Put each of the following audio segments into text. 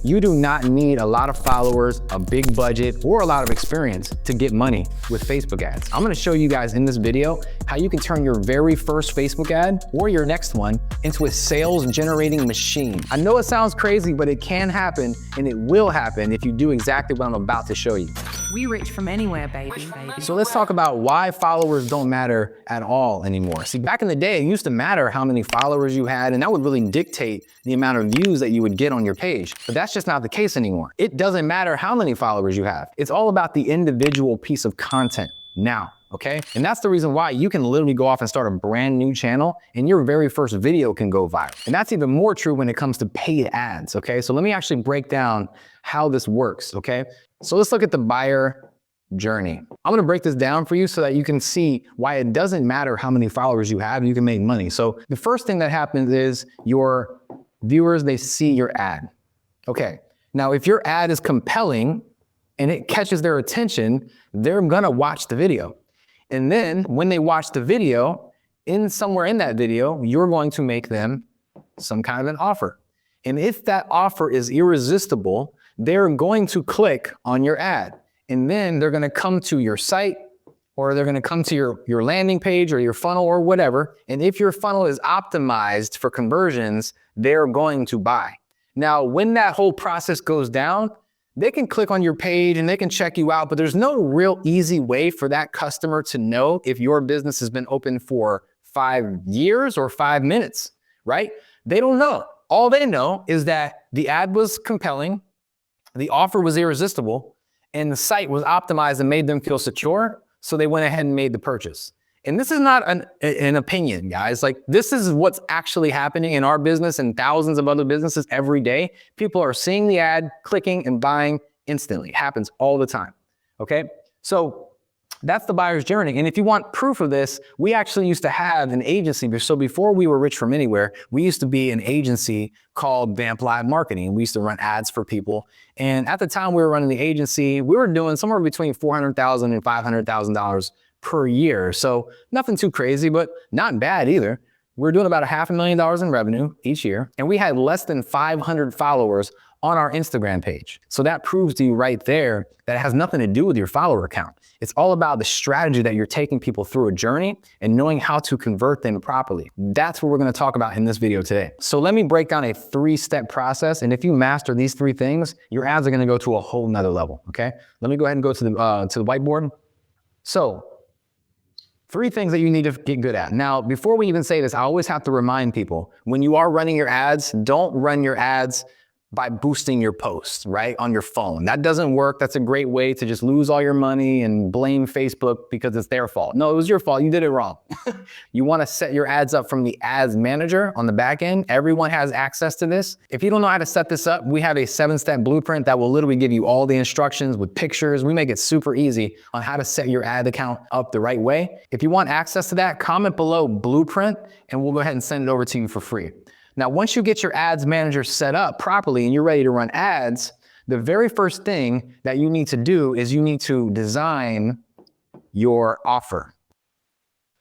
You do not need a lot of followers, a big budget, or a lot of experience to get money with Facebook ads. I'm gonna show you guys in this video how you can turn your very first Facebook ad or your next one into a sales generating machine. I know it sounds crazy, but it can happen and it will happen if you do exactly what I'm about to show you. We reach from anywhere, baby. So let's talk about why followers don't matter at all anymore. See, back in the day, it used to matter how many followers you had, and that would really dictate the amount of views that you would get on your page. But that's just not the case anymore. It doesn't matter how many followers you have. It's all about the individual piece of content now, okay? And that's the reason why you can literally go off and start a brand new channel and your very first video can go viral. And that's even more true when it comes to paid ads, okay? So let me actually break down how this works, okay? So let's look at the buyer journey. I'm gonna break this down for you so that you can see why it doesn't matter how many followers you have, you can make money. So the first thing that happens is your viewers, they see your ad. Okay, now if your ad is compelling and it catches their attention, they're gonna watch the video. And then when they watch the video, somewhere in that video, you're going to make them some kind of an offer. And if that offer is irresistible, they're going to click on your ad. And then they're gonna come to your site, or they're gonna come to your landing page or your funnel or whatever. And if your funnel is optimized for conversions, they're going to buy. Now, when that whole process goes down, they can click on your page and they can check you out, but there's no real easy way for that customer to know if your business has been open for 5 years or 5 minutes, right? They don't know. All they know is that the ad was compelling, the offer was irresistible, and the site was optimized and made them feel secure, so they went ahead and made the purchase. And this is not an opinion, guys. Like, this is what's actually happening in our business and thousands of other businesses every day. People are seeing the ad, clicking, and buying instantly. It happens all the time, okay? So that's the buyer's journey. And if you want proof of this, we actually used to have an agency. So before we were Rich From Anywhere, we used to be an agency called Vamp Live Marketing. We used to run ads for people. And at the time we were running the agency, we were doing somewhere between $400,000 and $500,000 per year. So nothing too crazy, but not bad either. We're doing about $500,000 in revenue each year. And we had less than 500 followers on our Instagram page. So that proves to you right there that it has nothing to do with your follower count. It's all about the strategy that you're taking people through a journey and knowing how to convert them properly. That's what we're gonna talk about in this video today. So let me break down a 3-step process. And if you master these 3 things, your ads are gonna go to a whole nother level, okay? Let me go ahead and go to the whiteboard. So 3 things that you need to get good at. Now, before we even say this, I always have to remind people, when you are running your ads, don't run your ads by boosting your posts, right, on your phone. That doesn't work. That's a great way to just lose all your money and blame Facebook because it's their fault. No, it was your fault. You did it wrong. You want to set your ads up from the ads manager on the back end. Everyone has access to this. If you don't know how to set this up, we have a 7-step blueprint that will literally give you all the instructions with pictures. We make it super easy on how to set your ad account up the right way. If you want access to that, comment below blueprint and we'll go ahead and send it over to you for free. Now, once you get your ads manager set up properly and you're ready to run ads, the very first thing that you need to do is you need to design your offer.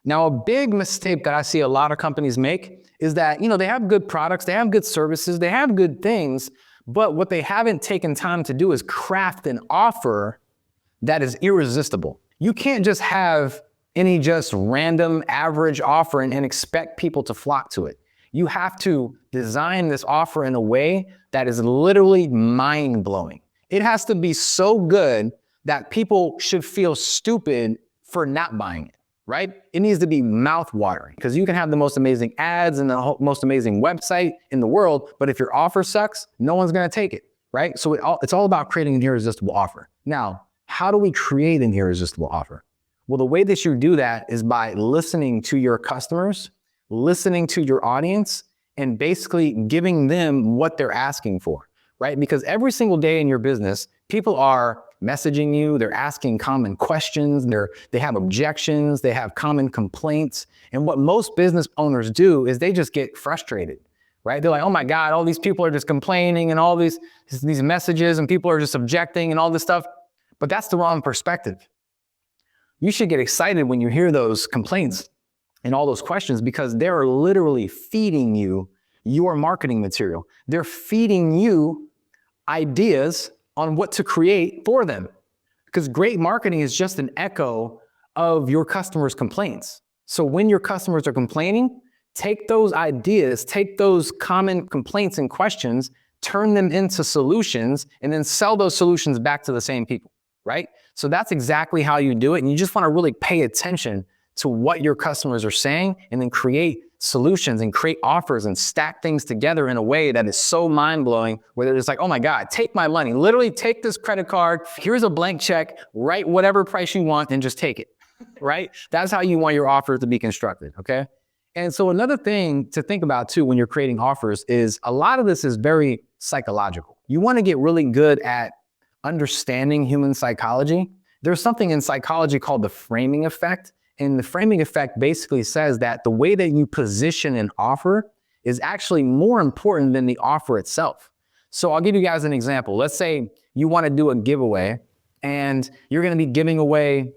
Now, a big mistake that I see a lot of companies make is that, they have good products, they have good services, they have good things, but what they haven't taken time to do is craft an offer that is irresistible. You can't just have any just random average offer and expect people to flock to it. You have to design this offer in a way that is literally mind-blowing. It has to be so good that people should feel stupid for not buying it, right? It needs to be mouth-watering because you can have the most amazing ads and the most amazing website in the world, but if your offer sucks, no one's gonna take it, right? So it's all about creating an irresistible offer. Now, how do we create an irresistible offer? Well, the way that you do that is by listening to your customers, listening to your audience, and basically giving them what they're asking for, right? Because every single day in your business, people are messaging you, they're asking common questions, they have objections, they have common complaints. And what most business owners do is they just get frustrated, right? They're like, oh my God, all these people are just complaining and all these messages and people are just objecting and all this stuff. But that's the wrong perspective. You should get excited when you hear those complaints and all those questions because they're literally feeding you your marketing material. They're feeding you ideas on what to create for them. Because great marketing is just an echo of your customers' complaints. So when your customers are complaining, take those ideas, take those common complaints and questions, turn them into solutions, and then sell those solutions back to the same people, right? So that's exactly how you do it. And you just want to really pay attention to what your customers are saying and then create solutions and create offers and stack things together in a way that is so mind-blowing where they're just like, oh my God, take my money. Literally take this credit card, here's a blank check, write whatever price you want and just take it, right? That's how you want your offer to be constructed, okay? And so another thing to think about too when you're creating offers is a lot of this is very psychological. You want to get really good at understanding human psychology. There's something in psychology called the framing effect. And the framing effect basically says that the way that you position an offer is actually more important than the offer itself. So I'll give you guys an example. Let's say you want to do a giveaway and you're going to be giving away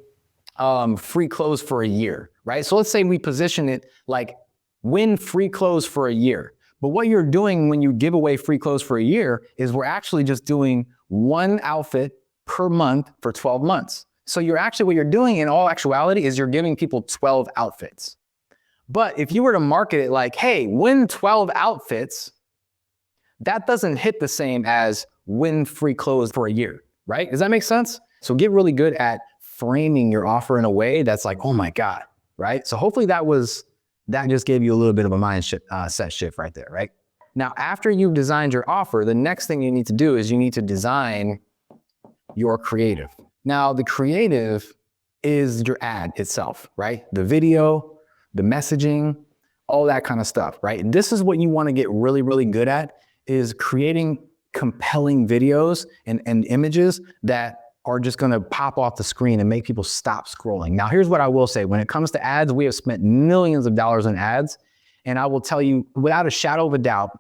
free clothes for a year, right? So let's say we position it like win free clothes for a year. But what you're doing when you give away free clothes for a year is we're actually just doing one outfit per month for 12 months. So what you're doing in all actuality is you're giving people 12 outfits. But if you were to market it like, hey, win 12 outfits, that doesn't hit the same as win free clothes for a year, right? Does that make sense? So get really good at framing your offer in a way that's like, oh my God, right? So hopefully that just gave you a little bit of a set shift right there, right? Now, after you've designed your offer, the next thing you need to do is you need to design your creative. Now, the creative is your ad itself, right? The video, the messaging, all that kind of stuff, right? And this is what you want to get really, really good at is creating compelling videos and images that are just going to pop off the screen and make people stop scrolling. Now, here's what I will say. When it comes to ads, we have spent millions of dollars on ads. And I will tell you, without a shadow of a doubt,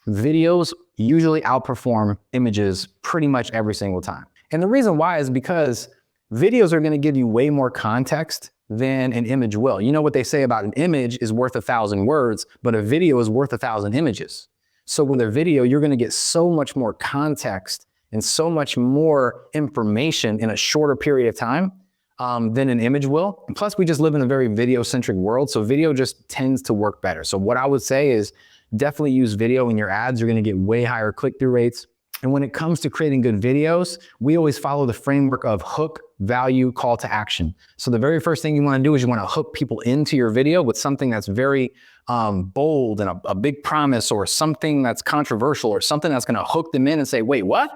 videos usually outperform images pretty much every single time. And the reason why is because videos are going to give you way more context than an image will. You know what they say about an image is worth 1,000 words, but a video is worth 1,000 images. So with a video, you're going to get so much more context and so much more information in a shorter period of time than an image will. And plus, we just live in a very video-centric world, so video just tends to work better. So what I would say is definitely use video in your ads. You're going to get way higher click-through rates. And when it comes to creating good videos, we always follow the framework of hook, value, call to action. So the very first thing you want to do is you want to hook people into your video with something that's very bold and a big promise or something that's controversial or something that's going to hook them in and say, wait, what?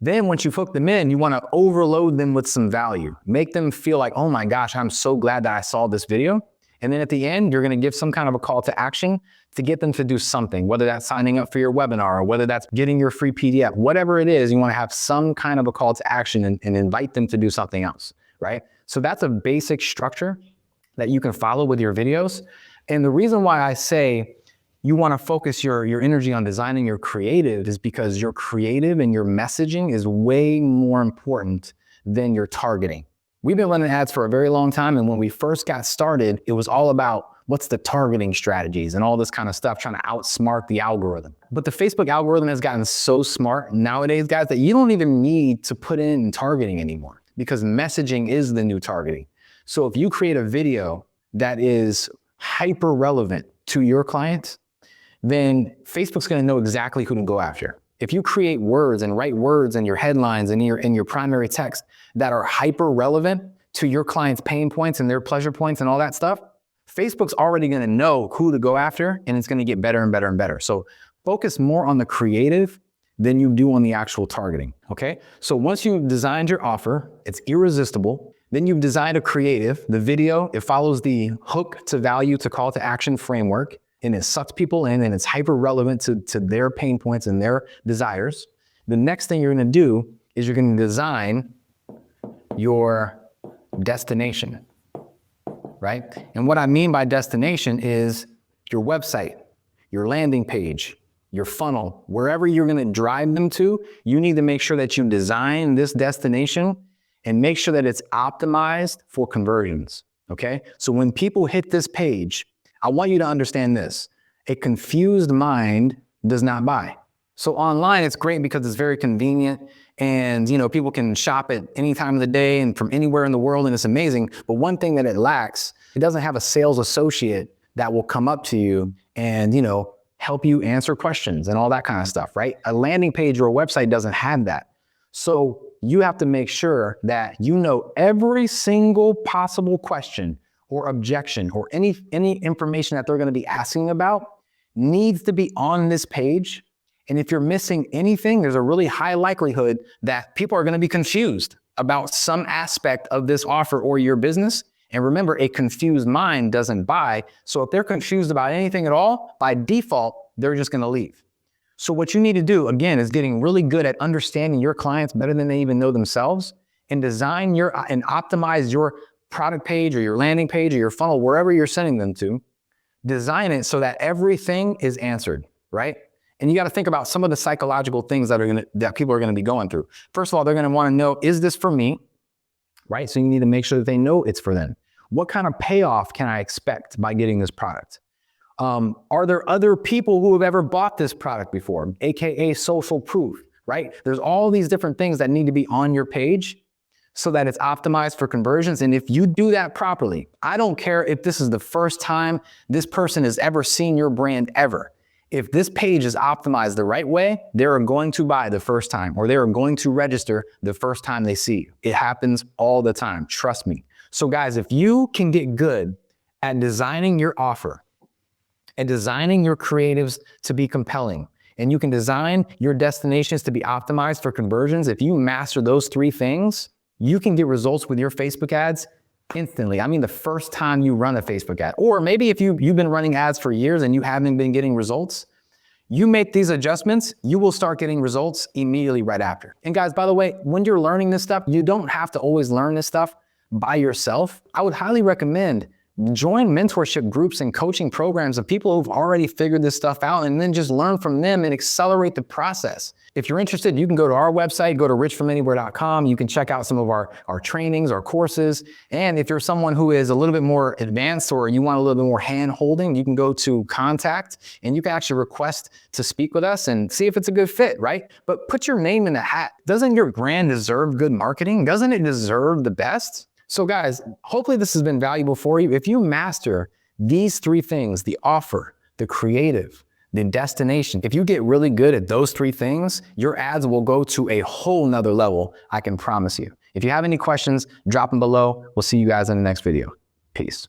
Then once you've hooked them in, you want to overload them with some value. Make them feel like, oh my gosh, I'm so glad that I saw this video. And then at the end, you're going to give some kind of a call to action to get them to do something, whether that's signing up for your webinar or whether that's getting your free PDF, whatever it is, you want to have some kind of a call to action and invite them to do something else, right? So that's a basic structure that you can follow with your videos. And the reason why I say you want to focus your energy on designing your creative is because your creative and your messaging is way more important than your targeting. We've been running ads for a very long time, and when we first got started, it was all about what's the targeting strategies and all this kind of stuff, trying to outsmart the algorithm. But the Facebook algorithm has gotten so smart nowadays, guys, that you don't even need to put in targeting anymore because messaging is the new targeting. So if you create a video that is hyper relevant to your clients, then Facebook's going to know exactly who to go after. If you create words and write words in your headlines and in your primary text that are hyper relevant to your clients' pain points and their pleasure points and all that stuff, Facebook's already going to know who to go after, and it's going to get better and better and better. So focus more on the creative than you do on the actual targeting, okay? So once you've designed your offer, it's irresistible. Then you've designed a creative, the video, it follows the hook to value to call to action framework, and it sucks people in and it's hyper relevant to their pain points and their desires. The next thing you're going to do is you're going to design your destination, right? And what I mean by destination is your website, your landing page, your funnel, wherever you're going to drive them to, you need to make sure that you design this destination and make sure that it's optimized for conversions, okay? So when people hit this page, I want you to understand this. A confused mind does not buy. So online, it's great because it's very convenient and, people can shop at any time of the day and from anywhere in the world, and it's amazing. But one thing that it lacks, it doesn't have a sales associate that will come up to you and, help you answer questions and all that kind of stuff, right? A landing page or a website doesn't have that. So you have to make sure that you know every single possible question or objection or any information that they're going to be asking about needs to be on this page. And if you're missing anything, there's a really high likelihood that people are going to be confused about some aspect of this offer or your business. And remember, a confused mind doesn't buy. So if they're confused about anything at all, by default, they're just going to leave. So what you need to do, again, is getting really good at understanding your clients better than they even know themselves, and design and optimize your product page or your landing page or your funnel, wherever you're sending them to. Design it so that everything is answered, right? And you got to think about some of the psychological things that people are going to be going through. First of all, they're going to want to know, is this for me? Right? So you need to make sure that they know it's for them. What kind of payoff can I expect by getting this product? Are there other people who have ever bought this product before? AKA social proof, right? There's all these different things that need to be on your page so that it's optimized for conversions. And if you do that properly, I don't care if this is the first time this person has ever seen your brand ever. If this page is optimized the right way, they are going to buy the first time, or they are going to register the first time they see you. It happens all the time, trust me. So guys, if you can get good at designing your offer and designing your creatives to be compelling, and you can design your destinations to be optimized for conversions, if you master those three things, you can get results with your Facebook ads instantly. I mean, the first time you run a Facebook ad, or maybe if you've been running ads for years and you haven't been getting results, you make these adjustments, you will start getting results immediately right after. And guys, by the way, when you're learning this stuff, you don't have to always learn this stuff by yourself. I would highly recommend join mentorship groups and coaching programs of people who've already figured this stuff out, and then just learn from them and accelerate the process. If you're interested, you can go to our website, go to richfromanywhere.com. You can check out some of our trainings, our courses. And if you're someone who is a little bit more advanced or you want a little bit more hand holding, you can go to contact and you can actually request to speak with us and see if it's a good fit, right? But put your name in the hat. Doesn't your brand deserve good marketing? Doesn't it deserve the best? So guys, hopefully this has been valuable for you. If you master these three things, the offer, the creative, the destination, if you get really good at those three things, your ads will go to a whole nother level, I can promise you. If you have any questions, drop them below. We'll see you guys in the next video. Peace.